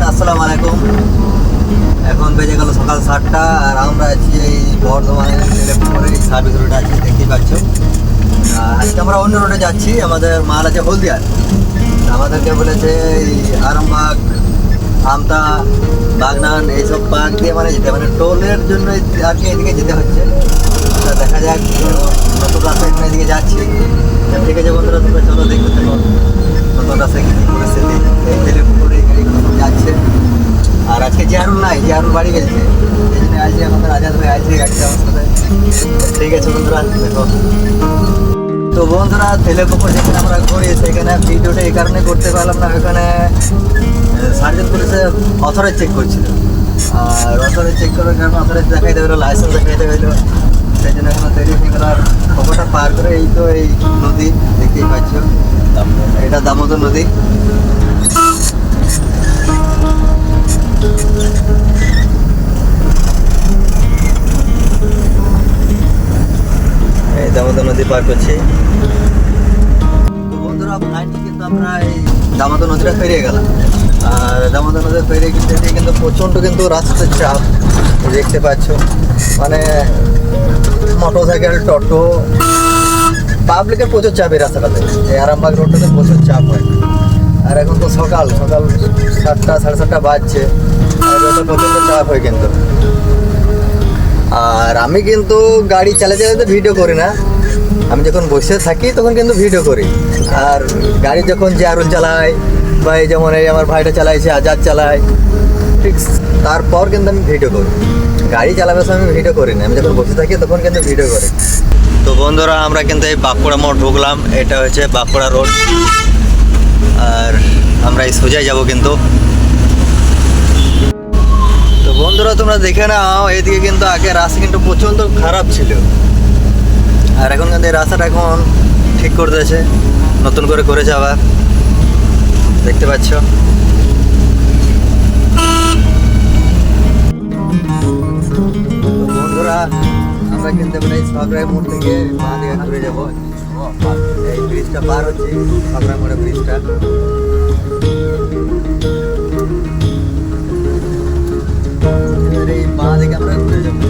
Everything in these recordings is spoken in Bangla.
আসসালামু আলাইকুম। এখন বেজে গেল সকাল 7টা আর আমরা আছি এই বর্ধমানের টেলিফোনের এই সার্ভিস রোডে আছি, দেখতেই পাচ্ছ। আজকে আমরা অন্য রোডে যাচ্ছি, আমাদের মাল আছে হলদিয়ার। আমাদেরকে বলেছে এই আরামবাগ, আমতা, বাগনান এইসব পার্ক দিয়ে যেতে টোলের জন্য আর কি এদিকে যেতে হচ্ছে। দেখা যাক, নতুন রাস্তায় এদিকে যাচ্ছি। ঠিক আছে বন্ধুরা, তোমরা চলো দেখতে থাকো নতুন রাস্তায় কী পরিস্থিতি। এই টেলিফোনের এই গাড়িগুলো সব যাচ্ছে। আর আজকে জিয়ারুল নাই, জিয়ারুল বাড়ি গেছে, এই জন্য আজকে আমাদের আজাদ ভাই আসছে গাড়িতে আমার সাথে। ঠিক আছে বন্ধুরা, দেখো। তো বন্ধুরা, তেলেকোপর যেখানে আমরা ঘুরি সেখানে ভিডিওটা এই কারণে করতে পারলাম না, ওখানে সার্জেন্ট পুলিশে অথরাইজ চেক করছিল। আর অথরাইজ চেক করার কারণে অথরাইজ দেখাইতে হলো, লাইসেন্স দেখাইতে হলো। সেই জন্য এখন দেরি হয়ে গেল। আর খবরটা পার করে এই তো এই নদী দেখতেই পাচ্ছ, এটা দামোদর নদী। এই দামোদর নদী পার করছি। তো বন্ধুরা, ফাইনালি কিন্তু আমরা এই দামোদর নদীটা পেরিয়ে গেলাম। আর দামোদর নদী পেরিয়ে কিন্তু প্রচণ্ড কিন্তু রাস্তার চাপ দেখতে পাচ্ছ। মোটর সাইকেল, টোটো, পাবলিকের প্রচুর চাপ এই রাস্তাটাতে। এই আরামবাগ রোডটাতে প্রচুর চাপ হয়। আর এখন তো সকাল 7টা, 7:30 বাজছে, প্রচণ্ড চাপ হয় কিন্তু। আর আমি কিন্তু গাড়ি চালাতে ভিডিও করি না, আমি যখন বসে থাকি তখন কিন্তু ভিডিও করি। আর গাড়ি যখন জিয়ারুল চালায় বা এই যেমন এই আমার ভাইটা চালাইছে, আজাদ চালায়, ঠিক তারপর কিন্তু আমি ভিডিও করি। গাড়ি চালাবার সময় আমি ভিডিও করি না, আমি যখন বসে থাকি তখন কিন্তু ভিডিও করি। তো বন্ধুরা, আমরা কিন্তু এই বাঁকুড়া মোড় ঢুকলাম। এটা হচ্ছে বাঁকুড়া রোড। আর আমরা এই সোজাই যাব কিন্তু। তো বন্ধুরা, তোমরা দেখে নাও, এদিকে কিন্তু আগে রাস্তা কিন্তু প্রচণ্ড খারাপ ছিল। আর এখন কিন্তু এই রাস্তাটা এখন ঠিক করে দিয়েছে, নতুন করে করেছে আবার, দেখতে পাচ্ছ। বন্ধুরা, আমরা কিন্তু এই সগড়াই মোড় থেকে মা দিকে ঘুরে যাবো। এই ব্রিজটা পার হচ্ছে, সগড়াই মোড়ের ব্রিজটা। এই মা দিকে আমরা ঘুরে যাবো।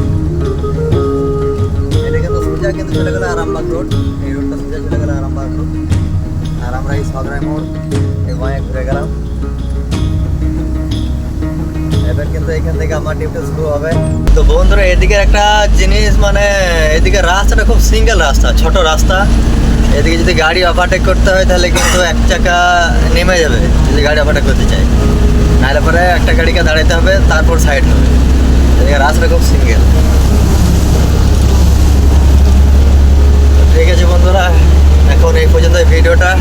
এটা কিন্তু সোজা কিন্তু চলে গেল আরামবাগ রোড। এই রোডটা সোজা চলে গেল আরামবাগ রোড। আর আমরা এই সগড়াই মোড় এই মায়ে ঘুরে গেলাম। এবার কিন্তু এখান থেকে আমার ট্রিপটা শুরু হবে। তো বন্ধুরা, এদিকে একটা জিনিস, এদিকে রাস্তাটা খুব সিঙ্গেল রাস্তা, ছোট রাস্তা। এদিকে যদি গাড়ি ওভারটেক করতে হয় তাহলে কিন্তু এক চাকা নেমে যাবে যদি গাড়ি ওভারটেক করতে চাই, নাহলে পরে একটা গাড়িকে দাঁড়াতে হবে, তারপর সাইড হবে। এদিকে রাস্তাটা খুব সিঙ্গেল। ঠিক আছে বন্ধুরা, এখন এই পর্যন্ত ভিডিওটা।